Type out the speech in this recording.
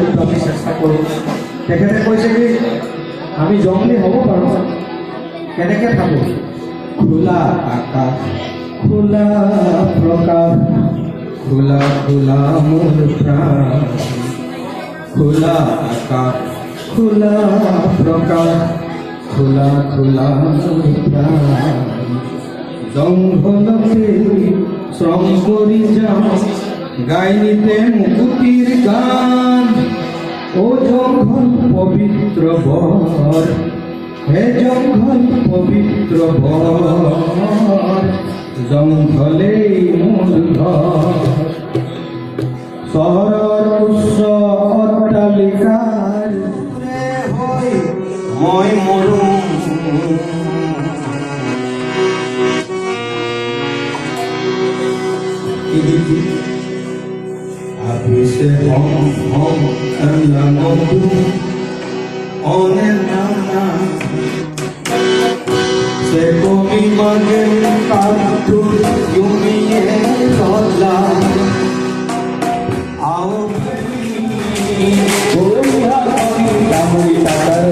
কৰিব আমি চেষ্টা কৰোঁ। তেখেতে কৈছে কি আমি জংলী হ'ব পাৰোঁ, কেনেকৈ থাকোঁ? খোলা আকাশ, খোলা প্ৰকাশ, খোলা খোলা মোৰ প্ৰাণ, খোলা আকাশ, খোলা প্ৰকাশ, খোলা খোলা মোৰ প্ৰাণ। জংঘলতে শ্রম করি যাও গাইনিতে মুকুতির গান, ও জঙ্গল পবিত্র বর, হে জঙ্গল পবিত্র বর, জঙ্গলে মোর ঘর। শহরের উচ্চ অট্টালিকার মই মরু, habise hom anda modu onena se komi mage katu yumi rola ao komi ha komi tamui takar